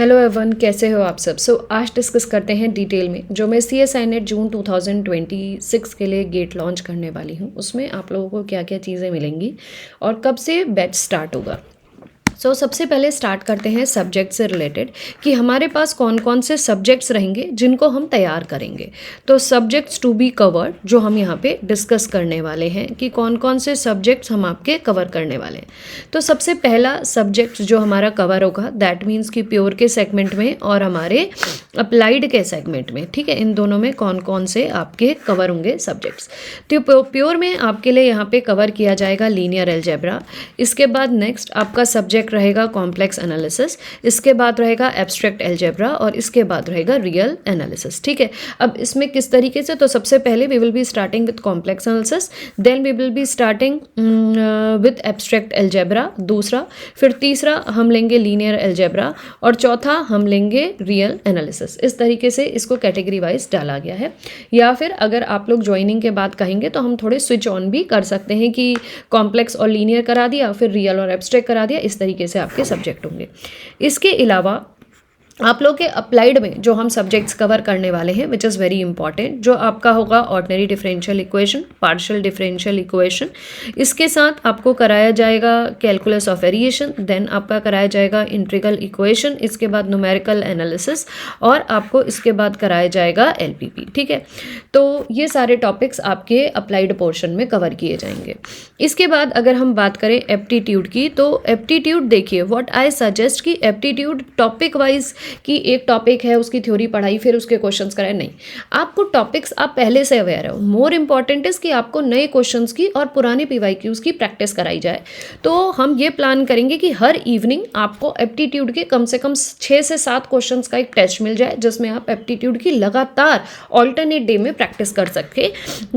Hello Avon, कैसे हो आप सब। आज डिस्कस करते हैं डिटेल में जो मैं CSI नेट जून 2026 के लिए गेट लॉन्च करने वाली हूँ, उसमें आप लोगों को क्या क्या चीज़ें मिलेंगी और कब से बैच स्टार्ट होगा। सबसे पहले स्टार्ट करते हैं सब्जेक्ट से रिलेटेड कि हमारे पास कौन कौन से सब्जेक्ट्स रहेंगे जिनको हम तैयार करेंगे। तो सब्जेक्ट्स टू बी कवर्ड जो हम यहाँ पे डिस्कस करने वाले हैं कि कौन कौन से सब्जेक्ट्स हम आपके कवर करने वाले हैं। तो सबसे पहला सब्जेक्ट जो हमारा कवर होगा दैट मीन्स कि प्योर के सेगमेंट में और हमारे अप्लाइड के सेगमेंट में, ठीक है, इन दोनों में कौन कौन से आपके कवर होंगे सब्जेक्ट्स। तो प्योर में आपके लिए यहाँ पे कवर किया जाएगा लीनियर अलजेब्रा। इसके बाद नेक्स्ट आपका सब्जेक्ट रहेगा कॉम्प्लेक्स एनालिसिस, इसके बाद रहेगा एब्स्ट्रैक्ट अलजेब्रा और इसके बाद रहेगा रियल एनालिसिस। ठीक है, अब इसमें किस तरीके से, तो सबसे पहले we will be starting with complex analysis, then we will be starting with abstract algebra दूसरा, फिर तीसरा हम लेंगे लीनियर अलजेब्रा और चौथा हम लेंगे रियल एनालिसिस। इस तरीके से इसको कैटेगरी वाइज डाला गया है। या फिर अगर आप लोग ज्वाइनिंग के बाद कहेंगे तो हम थोड़े स्विच ऑन भी कर सकते हैं कि कॉम्प्लेक्स और लीनियर करा दिया, फिर रियल और एब्स्ट्रैक्ट करा दिया, इस तरीके से आपके सब्जेक्ट होंगे। इसके अलावा आप लोग के अप्लाइड में जो हम सब्जेक्ट्स कवर करने वाले हैं विच इज़ वेरी इंपॉर्टेंट, जो आपका होगा ordinary differential equation, partial differential equation, इसके साथ आपको कराया जाएगा कैलकुलस ऑफ वेरिएशन, देन आपका कराया जाएगा इंटीग्रल इक्वेशन, इसके बाद न्यूमेरिकल एनालिसिस और आपको इसके बाद कराया जाएगा LPP। ठीक है, तो ये सारे टॉपिक्स आपके अप्लाइड पोर्शन में कवर किए जाएंगे। इसके बाद अगर हम बात करें एप्टीट्यूड की, तो एप्टीट्यूड देखिए व्हाट आई सजेस्ट कि एप्टीट्यूड टॉपिक वाइज कि एक टॉपिक है उसकी थ्योरी पढ़ाई फिर उसके क्वेश्चंस कराए, नहीं, आपको टॉपिक्स आप पहले से अवेयर हो। मोर इंपॉर्टेंट इज कि आपको नए क्वेश्चंस की और पुराने PYQs की प्रैक्टिस कराई जाए। तो हम ये प्लान करेंगे कि हर इवनिंग आपको एप्टीट्यूड के कम से कम 6 से 7 क्वेश्चंस का एक टेस्ट मिल जाए जिसमें आप एप्टीट्यूड की लगातार ऑल्टरनेट डे में प्रैक्टिस कर सके।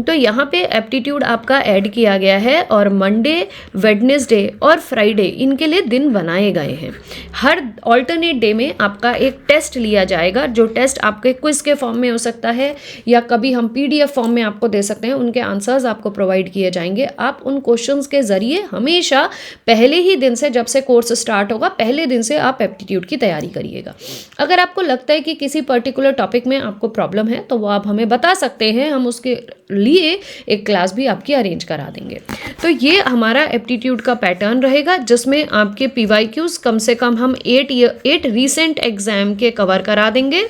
तो यहाँ पे एप्टीट्यूड आपका ऐड किया गया है और मंडे, वेडनेसडे और फ्राइडे इनके लिए दिन बनाए गए हैं। हर ऑल्टरनेट डे में आपका एक टेस्ट लिया जाएगा, जो टेस्ट आपके क्विज के फॉर्म में हो सकता है या कभी हम PDF फॉर्म में आपको दे सकते हैं। उनके आंसर्स आपको प्रोवाइड किए जाएंगे। आप उन क्वेश्चंस के जरिए हमेशा पहले ही दिन से, जब से कोर्स स्टार्ट होगा पहले दिन से आप एप्टीट्यूड की तैयारी करिएगा। अगर आपको लगता है कि किसी पर्टिकुलर टॉपिक में आपको प्रॉब्लम है तो वो आप हमें बता सकते हैं, हम उसके लिए एक क्लास भी आपकी अरेंज करा देंगे। तो ये हमारा एप्टीट्यूड का पैटर्न रहेगा जिसमें आपके PYQs कम से कम हम 8 रीसेंट एग्जाम के कवर करा देंगे।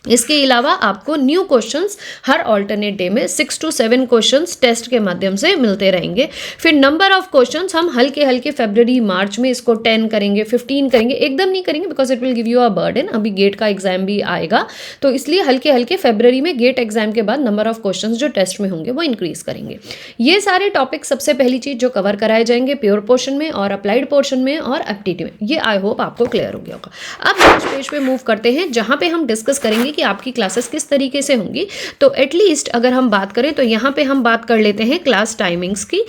इसके अलावा आपको न्यू क्वेश्चंस हर ऑल्टरनेट डे में 6 to 7 क्वेश्चंस टेस्ट के माध्यम से मिलते रहेंगे। फिर नंबर ऑफ क्वेश्चंस हम हल्के हल्के फरवरी मार्च में इसको 10 करेंगे, 15 करेंगे, एकदम नहीं करेंगे because it will give you a burden. अभी गेट का एग्जाम भी आएगा तो इसलिए हल्के हल्के फरवरी में गेट एग्जाम के बाद नंबर ऑफ क्वेश्चन जो टेस्ट में होंगे वो इंक्रीज करेंगे। ये सारे टॉपिक सबसे पहली चीज जो कवर कराए जाएंगे प्योर पोर्शन में और अप्लाइड पोर्शन में और एप्टीट्यूड में। ये आई होप आपको क्लियर हो गया होगा। अब नेक्स्ट पेज पे मूव करते हैं जहां पे हम डिस्कस करेंगे कि आपकी क्लासेस किस तरीके से होंगी। तो एटलीस्ट अगर हम बात करें तो यहाँ पे हम बात कर लेते हैं क्लास टाइमिंग्स की,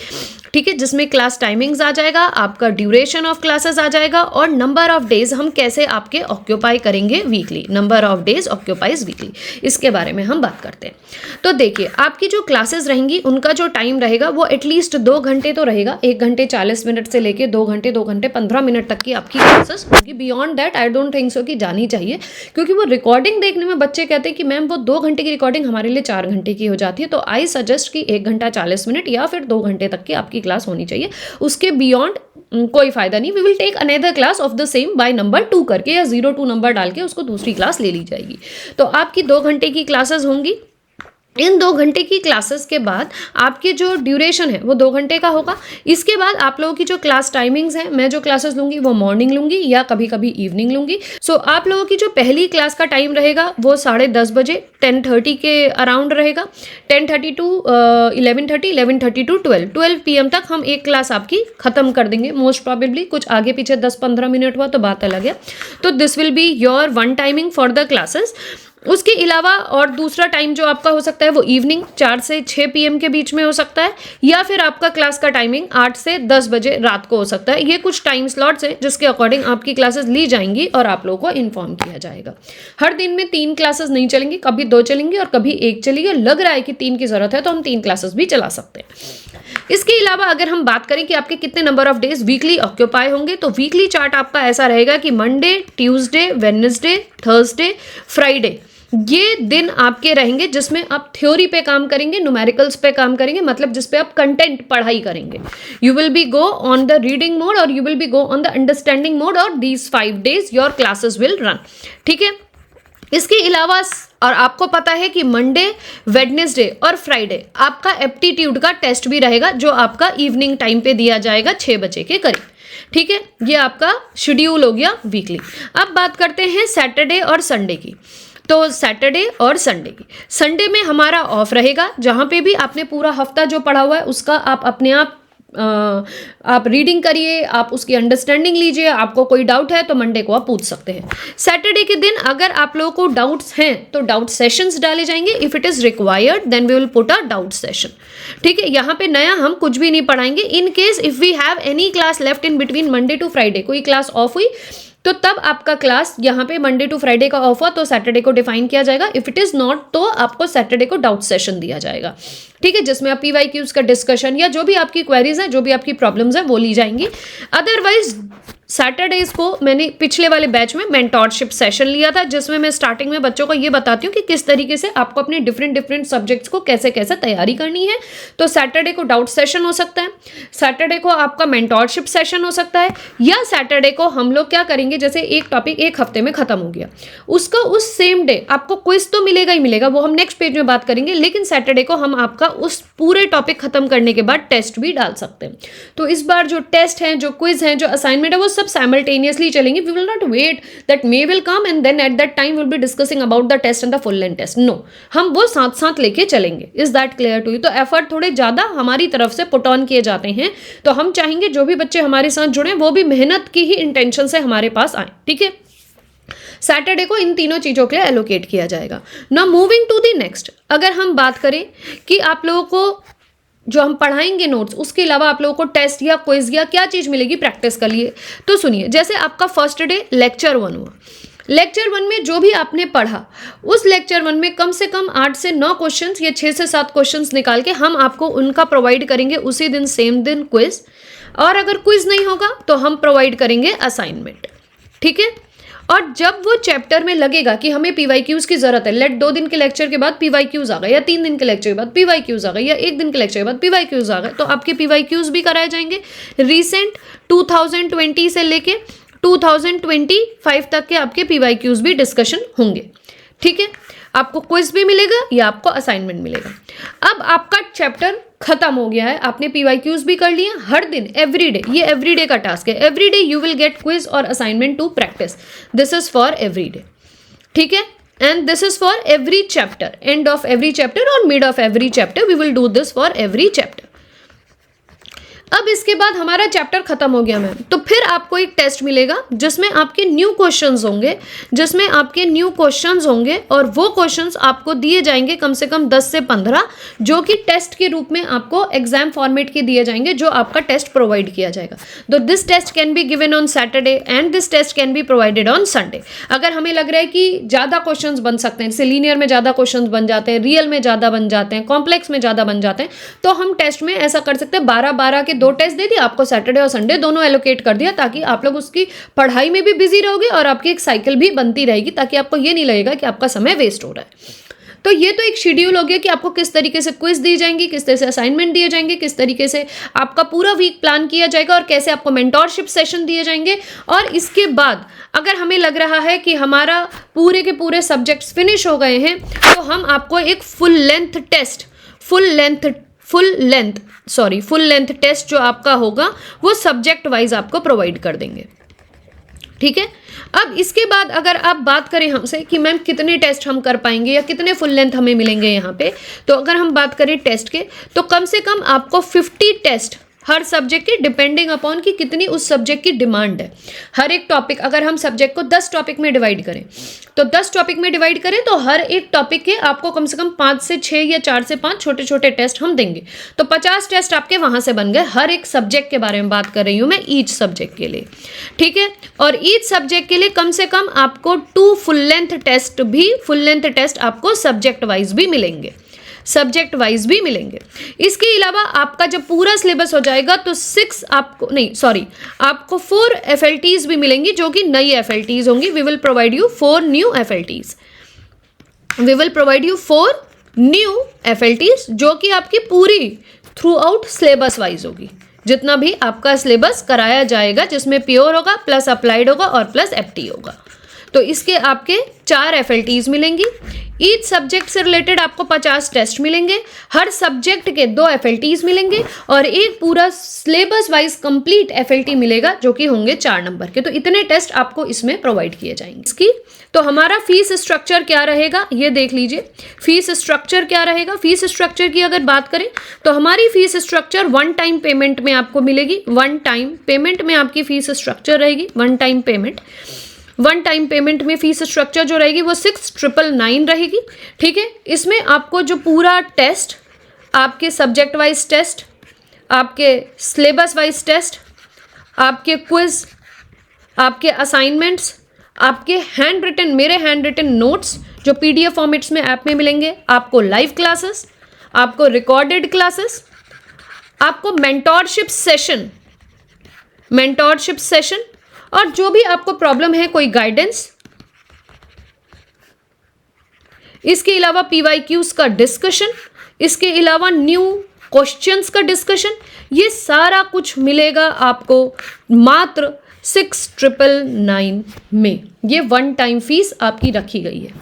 ठीक है, जिसमें क्लास टाइमिंग्स आ जाएगा, आपका ड्यूरेशन ऑफ क्लासेस आ जाएगा और नंबर ऑफ डेज हम कैसे आपके ऑक्यूपाई करेंगे weekly, number of days occupies weekly, इसके बारे में हम बात करते हैं। तो देखिए आपकी जो क्लासेस रहेंगी उनका जो टाइम रहेगा वो एटलीस्ट 2 घंटे तो रहेगा। 1 घंटे 40 मिनट से लेके 2 घंटे 15 मिनट तक की आपकी क्लासेस होगी। Beyond that I don't think so कि जानी चाहिए, क्योंकि वो रिकॉर्डिंग देखने में बच्चे कहते हैं कि मैम वो 2 घंटे की रिकॉर्डिंग हमारे लिए 4 घंटे की हो जाती है। तो आई सजेस्ट कि 1 घंटा 40 मिनट या फिर 2 घंटे तक की आपकी क्लास होनी चाहिए। उसके बियॉन्ड कोई फायदा नहीं। We will take another class of the same by number 2 करके या 02 नंबर डाल के उसको दूसरी क्लास ले ली जाएगी। तो आपकी 2 घंटे की क्लासेस होंगी। इन 2 घंटे की क्लासेस के बाद आपके जो ड्यूरेशन है वो 2 घंटे का होगा। इसके बाद आप लोगों की जो क्लास टाइमिंग्स हैं, मैं जो क्लासेस लूंगी वो मॉर्निंग लूंगी या कभी कभी इवनिंग लूंगी। आप लोगों की जो पहली क्लास का टाइम रहेगा वो 10:30 बजे 10:30 के अराउंड रहेगा। 10:30 to 11:30, 11:30 to 12 PM तक हम एक क्लास आपकी खत्म कर देंगे मोस्ट प्रॉबेबली। कुछ आगे पीछे 10-15 मिनट हुआ तो बात अलग है। तो this will be your one timing for the classes. उसके अलावा और दूसरा टाइम जो आपका हो सकता है वो इवनिंग 4 से 6 PM के बीच में हो सकता है, या फिर आपका क्लास का टाइमिंग 8 से 10 बजे रात को हो सकता है। ये कुछ टाइम स्लॉट्स हैं जिसके अकॉर्डिंग आपकी क्लासेस ली जाएंगी और आप लोगों को इन्फॉर्म किया जाएगा। हर दिन में 3 क्लासेस नहीं चलेंगी, कभी 2 चलेंगी और कभी 1 चलेगी। लग रहा है कि 3 की जरूरत है तो हम 3 क्लासेस भी चला सकते हैं। इसके अलावा अगर हम बात करें कि आपके कितने number of days weekly occupy होंगे, तो वीकली चार्ट आपका ऐसा रहेगा कि Monday, Tuesday, Wednesday, Thursday, Friday, ये दिन आपके रहेंगे जिसमें आप थ्योरी पे काम करेंगे, न्यूमेरिकल्स पे काम करेंगे, मतलब जिस पे आप कंटेंट पढ़ाई करेंगे. You will be go on the reading mode और you will be go on the understanding mode, और these 5 days your classes will run. ठीक है. इसके अलावा और आपको पता है कि मंडे, वेडनेसडे और फ्राइडे आपका एप्टीट्यूड का टेस्ट भी रहेगा, जो आपका इवनिंग टाइम पे दिया जाएगा 6 बजे के करीब. ठीक है. ये आपका शेड्यूल हो गया वीकली. अब बात करते हैं सैटरडे और संडे की. तो सैटरडे और संडे की, संडे में हमारा ऑफ रहेगा, जहाँ पे भी आपने पूरा हफ्ता जो पढ़ा हुआ है उसका आप अपने आप रीडिंग करिए, आप उसकी अंडरस्टैंडिंग लीजिए. आपको कोई डाउट है तो मंडे को आप पूछ सकते हैं. सैटरडे के दिन अगर आप लोगों को डाउट्स हैं तो डाउट सेशंस डाले जाएंगे. If it is required then we will put a doubt session. ठीक है. यहाँ पे नया हम कुछ भी नहीं पढ़ाएंगे. In case if we have any class left in between Monday to Friday, कोई क्लास ऑफ हुई तो तब आपका क्लास यहाँ पे मंडे टू फ्राइडे का ऑफ हुआ तो सैटरडे को डिफाइन किया जाएगा. इफ इट इज नॉट तो आपको सैटरडे को डाउट सेशन दिया जाएगा. ठीक है. जिसमें आप PYQs का डिस्कशन या जो भी आपकी क्वेरीज हैं, जो भी आपकी प्रॉब्लम्स हैं, वो ली जाएंगी. अदरवाइज सैटरडेज को मैंने पिछले वाले बैच में मेंटोरशिप सेशन लिया था, जिसमें मैं स्टार्टिंग में बच्चों को ये बताती हूँ कि किस तरीके से आपको अपने डिफरेंट सब्जेक्ट्स को कैसे कैसे तैयारी करनी है. तो सैटरडे को डाउट सेशन हो सकता है, सैटरडे को आपका मेंटोरशिप सेशन हो सकता है, या सैटरडे को हम लोग क्या करेंगे, जैसे एक टॉपिक एक हफ्ते में खत्म हो गया, उसका उस सेम डे आपको क्विज तो मिलेगा ही मिलेगा, वो हम नेक्स्ट पेज में बात करेंगे. लेकिन सैटरडे को हम आपका उस पूरे टॉपिक खत्म करने के बाद टेस्ट भी डाल सकते हैं. तो इस बार जो टेस्ट हैं, जो क्विज हैं, जो असाइनमेंट है, वो सब साइमल्टेनियसली चलेंगे. We will not wait that may will come and then at that time will be discussing about the test and the full length test. No, हम वो साथ साथ लेके चलेंगे. Is that clear to you? तो effort थोड़े ज्यादा हमारी तरफ से पुट ऑन किए जाते हैं. तो हम चाहेंगे जो भी बच्चे हमारे साथ जुड़े वो भी मेहनत की ही इंटेंशन से हमारे पास आए. ठीक है. सैटरडे को इन तीनों चीजों के लिए एलोकेट किया जाएगा. Now moving to the next, अगर हम बात करें कि आप लोगों को जो हम पढ़ाएंगे नोट्स, उसके अलावा आप लोगों को टेस्ट या क्विज या क्या चीज़ मिलेगी प्रैक्टिस के लिए. तो सुनिए, जैसे आपका फर्स्ट डे लेक्चर 1 हुआ. लेक्चर 1 में जो भी आपने पढ़ा, उस लेक्चर 1 में कम से कम 8 से 9 क्वेश्चंस या 6 से 7 क्वेश्चंस निकाल के हम आपको उनका प्रोवाइड करेंगे उसी दिन, सेम दिन क्विज. और अगर क्विज नहीं होगा तो हम प्रोवाइड करेंगे असाइनमेंट. ठीक है. और जब वो चैप्टर में लगेगा कि हमें PYQs की जरूरत है, लेट 2 दिन के लेक्चर के बाद PYQs आ गए, या 3 दिन के लेक्चर के बाद PYQs आ गए, या 1 दिन के लेक्चर के बाद PYQs आ गए, तो आपके PYQs भी कराए जाएंगे. रिसेंट 2020 से लेके 2025 तक के आपके PYQs भी डिस्कशन होंगे. ठीक है. आपको क्विज भी मिलेगा या आपको असाइनमेंट मिलेगा. अब आपका चैप्टर खत्म हो गया है, आपने PYQs भी कर लिए. हर दिन एवरीडे, ये एवरीडे का टास्क है, everyday you will get quiz और assignment to practice. This is for everyday. ठीक है. And this is for every chapter, end of every chapter और mid of every chapter we will do this for every chapter. अब इसके बाद हमारा chapter खत्म हो गया मैम, तो फिर आपको एक टेस्ट मिलेगा जिसमें आपके न्यू क्वेश्चंस होंगे, और वो क्वेश्चंस आपको दिए जाएंगे कम से कम 10 से 15, जो कि टेस्ट के रूप में आपको एग्जाम फॉर्मेट के दिए जाएंगे, जो आपका टेस्ट प्रोवाइड किया जाएगा. तो this test can be given on Saturday and this test can be provided on Sunday. अगर हमें लग रहा है कि ज़्यादा क्वेश्चंस बन सकते हैं, जैसे लीनियर में ज़्यादा क्वेश्चंस बन जाते हैं, रियल में ज़्यादा बन जाते हैं, कॉम्प्लेक्स में ज़्यादा बन जाते हैं, तो हम टेस्ट में ऐसा कर सकते हैं 12-12 के 2 टेस्ट दे दिया आपको, सैटरडे और संडे दोनों एलोकेट कर दिया, ताकि आप लोग उसकी पढ़ाई में भी बिजी रहोगे और आपकी एक साइकिल भी बनती रहेगी, ताकि आपको ये नहीं लगेगा कि आपका समय वेस्ट हो रहा है. तो ये तो एक शेड्यूल हो गया कि आपको किस तरीके से क्विज दी जाएंगी, किस तरह से असाइनमेंट दिए जाएंगे, किस तरीके से आपका पूरा वीक प्लान किया जाएगा, और कैसे आपको मेंटोरशिप सेशन दिए जाएंगे. और इसके बाद अगर हमें लग रहा है कि हमारा पूरे के पूरे सब्जेक्ट्स फिनिश हो गए हैं, तो हम आपको एक फुल लेंथ टेस्ट जो आपका होगा वो सब्जेक्ट वाइज आपको प्रोवाइड कर देंगे. ठीक है. अब इसके बाद अगर आप बात करें हमसे कि मैम कितने टेस्ट हम कर पाएंगे या कितने फुल लेंथ हमें मिलेंगे यहाँ पे, तो अगर हम बात करें टेस्ट के, तो कम से कम आपको 50 टेस्ट हर सब्जेक्ट के, डिपेंडिंग अपॉन कि कितनी उस सब्जेक्ट की डिमांड है. हर एक टॉपिक, अगर हम सब्जेक्ट को 10 टॉपिक में डिवाइड करें, तो 10 टॉपिक में डिवाइड करें तो हर एक टॉपिक के आपको कम से कम 5 से 6 या 4 से 5 छोटे छोटे टेस्ट हम देंगे. तो 50 टेस्ट आपके वहाँ से बन गए. हर एक सब्जेक्ट के बारे में बात कर रही हूँ मैं, ईच सब्जेक्ट के लिए. ठीक है. और ईच सब्जेक्ट के लिए कम से कम आपको 2 फुल लेंथ टेस्ट आपको सब्जेक्ट वाइज भी मिलेंगे. सब्जेक्ट वाइज भी मिलेंगे। इसके अलावा आपका जब पूरा सिलेबस हो जाएगा तो आपको 4 FLTs भी मिलेंगी जो कि नई FLTs होंगी। We will provide you 4 new FLTs। We will provide you 4 new FLTs जो कि आपकी पूरी थ्रू आउट सिलेबस वाइज होगी। जितना भी आपका सिलेबस कराया जाएगा जिसमें प्योर होगा प्लस अप्लाइड होगा और प्लस FT होगा, तो इसके आपके 4 FLTs मिलेंगी। ईच सब्जेक्ट से रिलेटेड आपको 50 टेस्ट मिलेंगे, हर सब्जेक्ट के 2 FLTs मिलेंगे और एक पूरा सिलेबस वाइज कंप्लीट FLT मिलेगा जो कि होंगे 4 नंबर के। तो इतने टेस्ट आपको इसमें प्रोवाइड किए जाएंगे। इसकी तो हमारा फीस स्ट्रक्चर क्या रहेगा ये देख लीजिए। फीस स्ट्रक्चर क्या रहेगा, फीस स्ट्रक्चर की अगर बात करें तो हमारी फीस स्ट्रक्चर 1 टाइम पेमेंट में आपको मिलेगी। 1 टाइम पेमेंट में आपकी फीस स्ट्रक्चर रहेगी। 1 टाइम पेमेंट में फीस स्ट्रक्चर जो रहेगी वो 6,999 रहेगी। ठीक है, इसमें आपको जो पूरा टेस्ट, आपके सब्जेक्ट वाइज टेस्ट, आपके सिलेबस वाइज टेस्ट, आपके क्विज, आपके असाइनमेंट्स, आपके मेरे हैंड रिटन नोट्स जो PDF फॉर्मेट्स में ऐप में मिलेंगे, आपको लाइव क्लासेस, आपको रिकॉर्डेड क्लासेस, आपको मेंटोरशिप सेशन और जो भी आपको प्रॉब्लम है कोई गाइडेंस। इसके अलावा PYQs का डिस्कशन, इसके अलावा न्यू क्वेश्चंस का डिस्कशन, ये सारा कुछ मिलेगा आपको मात्र 6,999 में। ये 1 टाइम फीस आपकी रखी गई है।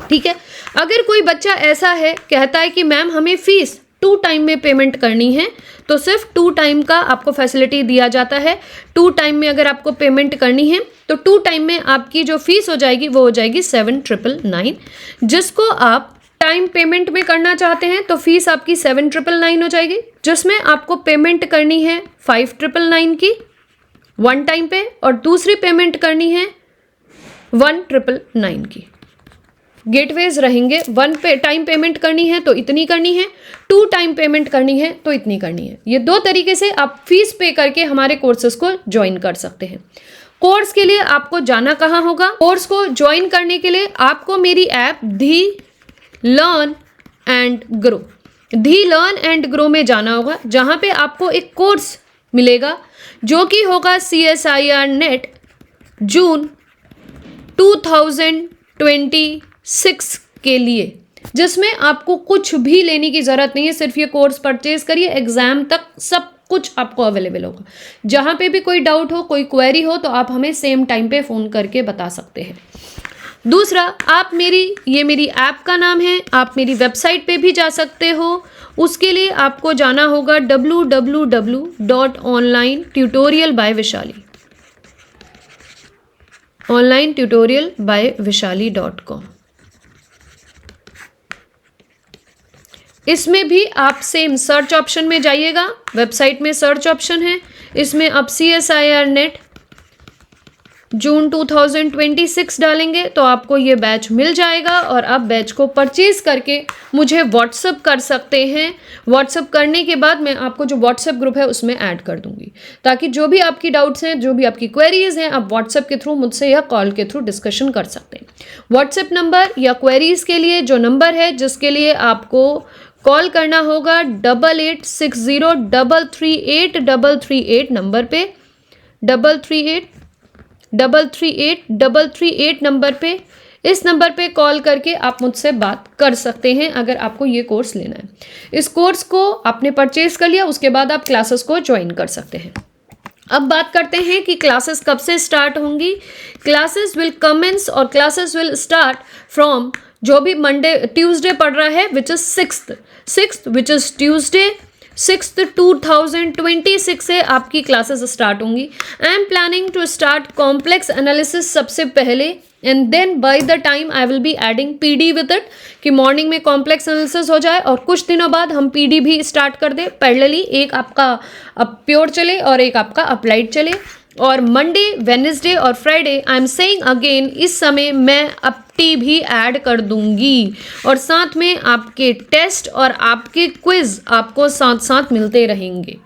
ठीक है, अगर कोई बच्चा ऐसा है कहता है कि मैम हमें फीस 2 टाइम में पेमेंट करनी है, तो सिर्फ 2 टाइम का आपको फैसिलिटी दिया जाता है। 2 टाइम में अगर आपको पेमेंट करनी है तो 2 टाइम में आपकी जो फीस हो जाएगी वो हो जाएगी 7,999। जिसको आप टाइम पेमेंट में करना चाहते हैं तो फीस आपकी 7,999 हो जाएगी, जिसमें आपको पेमेंट करनी है 5,999 की 1 टाइम पे और दूसरी पेमेंट करनी है 1,999 की। गेटवेज रहेंगे। 1 टाइम पेमेंट करनी है तो इतनी करनी है, 2 टाइम पेमेंट करनी है तो इतनी करनी है। ये 2 तरीके से आप फीस पे करके हमारे कोर्सेज को ज्वाइन कर सकते हैं। कोर्स के लिए आपको जाना कहाँ होगा? कोर्स को ज्वाइन करने के लिए आपको मेरी ऐप धी लर्न एंड ग्रो में जाना होगा, जहाँ पे आपको एक कोर्स मिलेगा जो कि होगा CSIR नेट जून 2026 के लिए, जिसमें आपको कुछ भी लेने की ज़रूरत नहीं है। सिर्फ ये कोर्स परचेज करिए, एग्ज़ाम तक सब कुछ आपको अवेलेबल होगा। जहाँ पे भी कोई डाउट हो, कोई क्वेरी हो तो आप हमें सेम टाइम पे फ़ोन करके बता सकते हैं। दूसरा, आप मेरी ऐप का नाम है, आप मेरी वेबसाइट पे भी जा सकते हो। उसके लिए आपको जाना होगा onlinetutorialbyvishali.com। इसमें भी आप सेम सर्च ऑप्शन में जाइएगा। वेबसाइट में सर्च ऑप्शन है, इसमें आप CSIR नेट जून 2026 डालेंगे तो आपको ये बैच मिल जाएगा और आप बैच को परचेज करके मुझे व्हाट्सअप कर सकते हैं। व्हाट्सअप करने के बाद मैं आपको जो व्हाट्सअप ग्रुप है उसमें ऐड कर दूंगी, ताकि जो भी आपकी डाउट्स हैं, जो भी आपकी क्वेरीज हैं, आप व्हाट्सअप के थ्रू मुझसे या कॉल के थ्रू डिस्कशन कर सकते हैं। व्हाट्सअप नंबर या क्वेरीज के लिए जो नंबर है जिसके लिए आपको कॉल करना होगा 8860338338 नंबर पे, 338 नंबर पे, इस नंबर पे कॉल करके आप मुझसे बात कर सकते हैं अगर आपको ये कोर्स लेना है। इस कोर्स को आपने परचेज कर लिया, उसके बाद आप क्लासेस को ज्वाइन कर सकते हैं। अब बात करते हैं कि क्लासेस कब से स्टार्ट होंगी। क्लासेस विल कमेंस और क्लासेस विल स्टार्ट फ्रॉम जो भी ट्यूसडे पड़ रहा है which is 6th which is Tuesday 6th 2026 से आपकी क्लासेस स्टार्ट होंगी। I am planning to start complex analysis सबसे पहले, and then by the time I will be adding PD with it, कि मॉर्निंग में कॉम्प्लेक्स एनालिसिस हो जाए और कुछ दिनों बाद हम PD भी स्टार्ट कर दें पैरेलली। एक आपका प्योर चले और एक आपका अप्लाइड चले, और मंडे, वेडनेसडे और Friday I am saying again इस समय मैं अपटी भी ऐड कर दूंगी, और साथ में आपके टेस्ट और आपके क्विज आपको साथ साथ मिलते रहेंगे।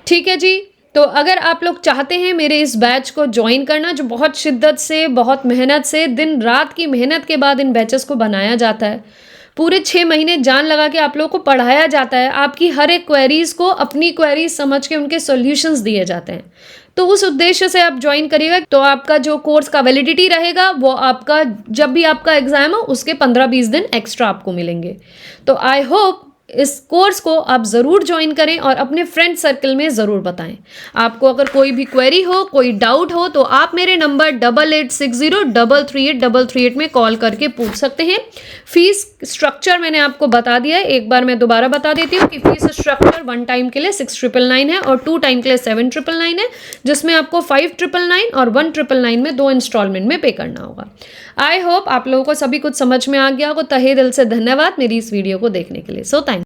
ठीक है जी। तो अगर आप लोग चाहते हैं मेरे इस बैच को ज्वाइन करना, जो बहुत शिद्दत से, बहुत मेहनत से, दिन रात की मेहनत के बाद इन बैचेस को बनाया जाता है, पूरे 6 महीने जान लगा के आप लोगों को पढ़ाया जाता है, आपकी हर एक क्वेरीज को अपनी क्वेरीज समझ के उनके सॉल्यूशंस दिए जाते हैं। तो उस उद्देश्य से आप ज्वाइन करिएगा, तो आपका जो कोर्स का वैलिडिटी रहेगा वो आपका जब भी आपका एग्जाम हो उसके 15-20 दिन एक्स्ट्रा आपको मिलेंगे। तो आई होप इस कोर्स को आप ज़रूर ज्वाइन करें और अपने फ्रेंड सर्कल में ज़रूर बताएं। आपको अगर कोई भी क्वेरी हो, कोई डाउट हो, तो आप मेरे नंबर 8860338338 में कॉल करके पूछ सकते हैं। फीस स्ट्रक्चर मैंने आपको बता दिया है, एक बार मैं दोबारा बता देती हूँ कि फीस स्ट्रक्चर 1 टाइम के लिए 6999 है और 2 टाइम के लिए 7999 है, जिसमें आपको 5999 और 1999 में 2 इंस्टॉलमेंट में पे करना होगा। आई होप आप लोगों को सभी कुछ समझ में आ गया होगा। तहे दिल से धन्यवाद मेरी इस वीडियो को देखने के लिए। So thank